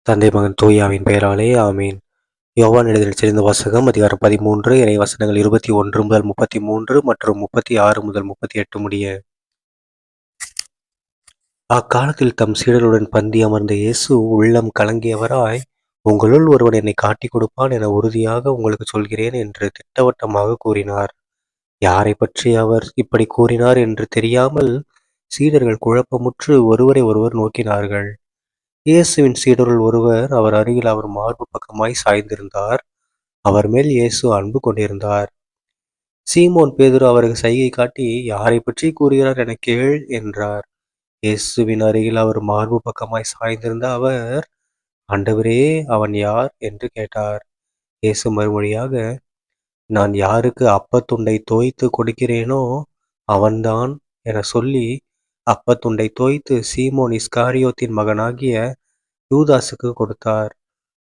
தந்தை மகன் தூயாவின் பெயராலே ஆமீன். யோவான் எழுதின சிறந்த வாசகம் அதிகாரம் 13 இறை வசனங்கள் 21 முதல் 33 மற்றும் 36 முதல் 38 முடிய. அக்காலத்தில் தம் சீடருடன் பந்தி அமர்ந்த இயேசு உள்ளம் கலங்கியவராய், உங்களுள் ஒருவன் என்னை காட்டிக் கொடுப்பான் என உறுதியாக உங்களுக்கு சொல்கிறேன் என்று திட்டவட்டமாக கூறினார். யாரை பற்றி அவர் இப்படி கூறினார் என்று தெரியாமல் சீடர்கள் குழப்பமுற்று ஒருவரை ஒருவர் நோக்கினார்கள். இயேசுவின் சீடருள் ஒருவர் அவர் அருகில் அவர் மார்பு பக்கமாய் சாய்ந்திருந்தார். அவர் மேல் இயேசு அன்பு கொண்டிருந்தார். சீமோன் பேதுரு அவருக்கு சைகை காட்டி, யாரை பற்றி கூறுகிறார் என கேள் என்றார். இயேசுவின் அருகில் அவர் மார்பு பக்கமாய் சாய்ந்திருந்த அவர், ஆண்டவரே, அவன் யார் என்று கேட்டார். இயேசு மறுமொழியாக, நான் யாருக்கு அப்பத்துண்டை தோய்த்து கொடுக்கிறேனோ அவன்தான் என சொல்லி, அப்பத்துண்டை தோய்த்து சீமோன் இஸ்காரியோத்தின் மகனாகிய யூதாசுக்கு கொடுத்தார்.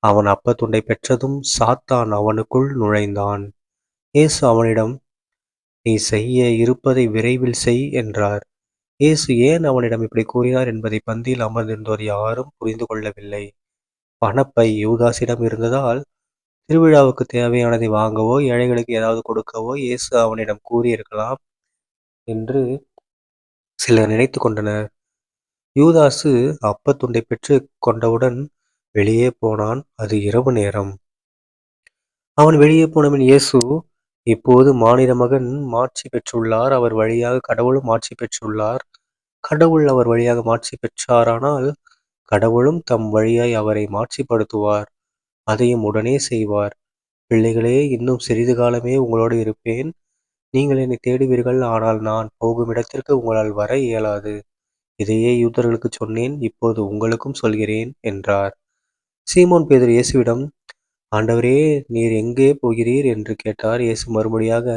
அவன் அப்பத்துண்டை பெற்றதும் சாத்தான் அவனுக்குள் நுழைந்தான். இயேசு அவனிடம், நீ செய்ய இருப்பதை விரைவில் செய் என்றார். இயேசு ஏன் அவனிடம் இப்படி கூறினார் என்பதை பந்தியில் அமர்ந்திருந்தோர் யாரும் புரிந்து கொள்ளவில்லை. பணப்பை யூதாசிடம் இருந்ததால் திருவிழாவுக்கு தேவையானதை வாங்கவோ ஏழைகளுக்கு ஏதாவது கொடுக்கவோ இயேசு அவனிடம் கூறியிருக்கலாம் என்று சிலர் நினைத்து கொண்டனர். யூதாசு அப்பத்துண்டை பெற்று கொண்டவுடன் வெளியே போனான். அது இரவு நேரம். அவன் வெளியே போனபின் இயேசு, இப்போது மானிட மகன் மாட்சி பெற்றுள்ளார், அவர் வழியாக கடவுளும் மாட்சி பெற்றுள்ளார். கடவுள் அவர் வழியாக மாட்சி பெற்றாரானால் கடவுளும் தம் வழியாய் அவரை மாட்சிப்படுத்துவார். அதையும் உடனே செய்வார். பிள்ளைகளே, இன்னும் சிறிது காலமே உங்களோடு இருப்பேன். நீங்கள் என்னை தேடுவீர்கள், ஆனால் நான் போகும் இடத்திற்கு உங்களால் வர இயலாது. இதையே யூதர்களுக்கு சொன்னேன், இப்போது உங்களுக்கும் சொல்கிறேன் என்றார். சீமோன் பேதுரு இயேசுவிடம், ஆண்டவரே, நீர் எங்கே போகிறீர் என்று கேட்டார். இயேசு மறுமொழியாக,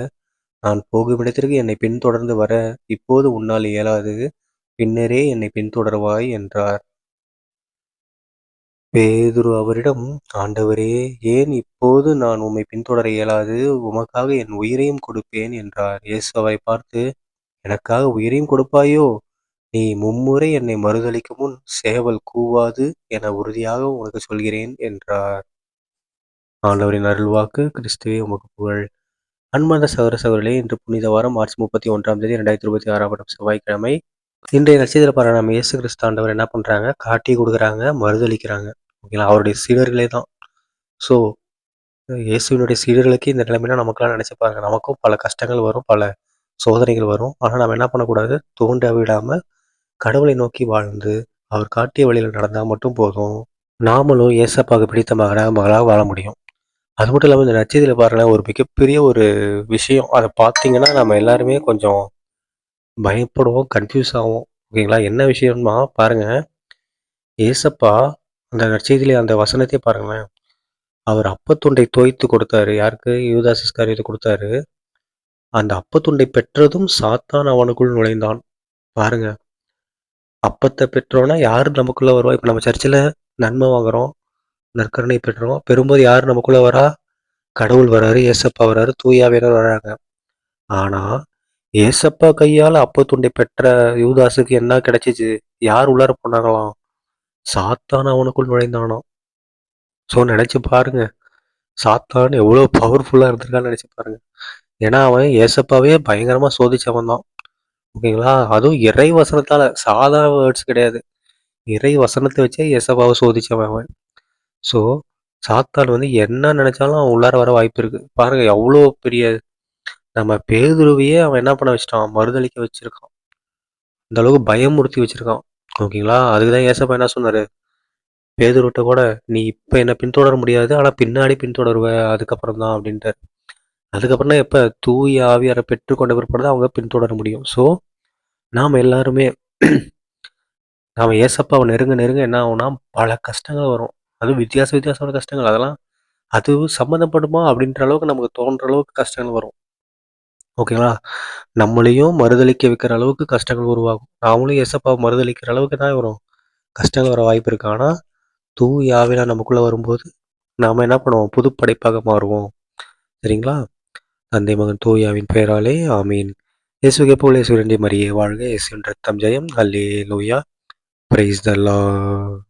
நான் போகும் இடத்திற்கு என்னை பின்தொடர்ந்து வர இப்போது உன்னால் இயலாது, பின்னரே என்னை பின்தொடர்வாய் என்றார். பேதுரு அவரிடம், ஆண்டவரே, ஏன் இப்போது நான் உம்மை பின்தொடர இயலாது? உமக்காக என் உயிரையும் கொடுப்பேன் என்றார். இயேசு அவரை பார்த்து, எனக்காக உயிரையும் கொடுப்பாயோ? நீ மும்முறை என்னை மறுதலிக்கும் முன் சேவல் கூவாது என உறுதியாக உனக்கு சொல்கிறேன் என்றார். ஆண்டவரின் அருள்வாக்கு. கிறிஸ்துவே உமக்கு புகழ். அன்பார்ந்த சகோதர சகோதரிகளே, இன்று புனித வாரம் மார்ச் 31 2026 செவ்வாய்க்கிழமை. இன்றைய நட்சத்திர பாருங்க, நம்ம இயேசு கிறிஸ்து ஆண்டவர் என்ன பண்றாங்க, காட்டி கொடுக்குறாங்க, மறுதளிக்கிறாங்க. ஓகேங்களா? அவருடைய சீடர்களே தான். ஸோ இயேசுவினுடைய சீடர்களுக்கு இந்த நிலைமைனா நமக்கெல்லாம் நினைச்சு பாருங்க, நமக்கும் பல கஷ்டங்கள் வரும், பல சோதனைகள் வரும். ஆனால் நம்ம என்ன பண்ணக்கூடாது, தோண்ட விடாம கடவுளை நோக்கி வாழ்ந்து அவர் காட்டிய வழியில் நடந்தால் மட்டும் போதும். நாமளும் ஏசப்பாவுக்கு பிடித்த மகளாக வாழ முடியும். அது மட்டும் இல்லாமல் இந்த நட்சத்திர பாருங்களேன், ஒரு மிகப்பெரிய ஒரு விஷயம். அதை பார்த்தீங்கன்னா நம்ம எல்லாருமே கொஞ்சம் பயப்படுவோம், கன்ஃபியூஸ் ஆகும். ஓகேங்களா? என்ன விஷயம்னா பாருங்க, ஏசப்பா அந்த நற்செய்தியிலே அந்த வசனத்தையே பாருங்களேன். அவர் அப்பத்துண்டை தோய்த்து கொடுத்தாரு. யாருக்கு? யூதாஸ் இஸ்காரியோத்துக்கு கொடுத்தாரு. அந்த அப்பத்துண்டை பெற்றதும் சாத்தான் அவனுக்குள் நுழைந்தான். பாருங்க, அப்பத்தை பெற்றோன்னா யாரு நமக்குள்ள வருவா? இப்போ நம்ம சர்ச்சில் நன்மை வாங்குறோம், நற்கருணை பெற்றோம். பெறும்போது யார் நமக்குள்ள வரா? கடவுள் வராரு, ஏசப்பா வராரு, தூயாவினர் வராங்க. ஆனா ஏசப்பா கையால அப்பத்துண்டை பெற்ற யூதாஸுக்கு என்ன கிடைச்சிச்சு? யார் உள்ளார போனாங்களாம்? சாத்தான் அவனுக்குள் நுழைந்தானாம். ஸோ நினைச்சு பாருங்க, சாத்தான் எவ்வளோ பவர்ஃபுல்லா இருந்திருக்கான்னு நினைச்சு பாருங்க. ஏன்னா அவன் ஏசப்பாவே பயங்கரமா சோதிச்சவன் தான். ஓகேங்களா? அதுவும் இறை வசனத்தால, சாதாரண வேர்ட்ஸ் கிடையாது. இறை வசனத்தை வச்சே ஏசப்பாவை சோதிச்சவன் அவன். ஸோ சாத்தான் என்ன நினைச்சாலும் அவன் உள்ளார வர வாய்ப்பு இருக்கு. பாருங்க, எவ்வளோ பெரிய நம்ம பேதுருவையே அவன் என்ன பண்ண வச்சிட்டான்? மறுதளிக்க வச்சிருக்கான். அந்த அளவுக்கு பயமுறுத்தி வச்சிருக்கான். ஓகேங்களா? அதுக்குதான் ஏசப்பா என்ன சொன்னாரு? பேதுருட்ட கூட, நீ இப்ப என்ன பின்தொடர முடியாது, ஆனா பின்னாடி பின்தொடருவ அதுக்கப்புறம் தான் அப்படின்ட்டாரு. அதுக்கப்புறம் தான் எப்ப தூய ஆவியாரை பெற்றுக்கொண்ட பிற்பாடு தான் அவங்க பின்தொடர முடியும். ஸோ நாம எல்லாருமே நாம ஏசப்பாவை நெருங்க நெருங்க என்ன ஆகும்னா பல கஷ்டங்கள் வரும். அதுவும் வித்தியாசமான கஷ்டங்கள். அதெல்லாம் அது சம்மந்தப்படுமா அப்படின்ற அளவுக்கு நமக்கு தோன்ற அளவுக்கு கஷ்டங்கள் வரும். ஓகேங்களா? நம்மளையும் மறுதலிக்க வைக்கிற அளவுக்கு கஷ்டங்கள் உருவாகும். நாமளும் ஏசப்பாவை மறுதலிக்கிற அளவுக்கு தான் வரும். கஷ்டங்கள் வர வாய்ப்பு இருக்கு. ஆனா தூய ஆவியார் நமக்குள்ள வரும்போது நாம என்ன பண்ணுவோம்? புது படைப்பாக மாறுவோம். சரிங்களா? தந்தை மகன் தூய ஆவியின் பெயராலே ஆமீன். இயேசுவே போல இயேசுவின் மரியே வாழ்க. இயேசுவின் ரத்தம் ஜெயம். அல்லேலூயா. Praise the Lord.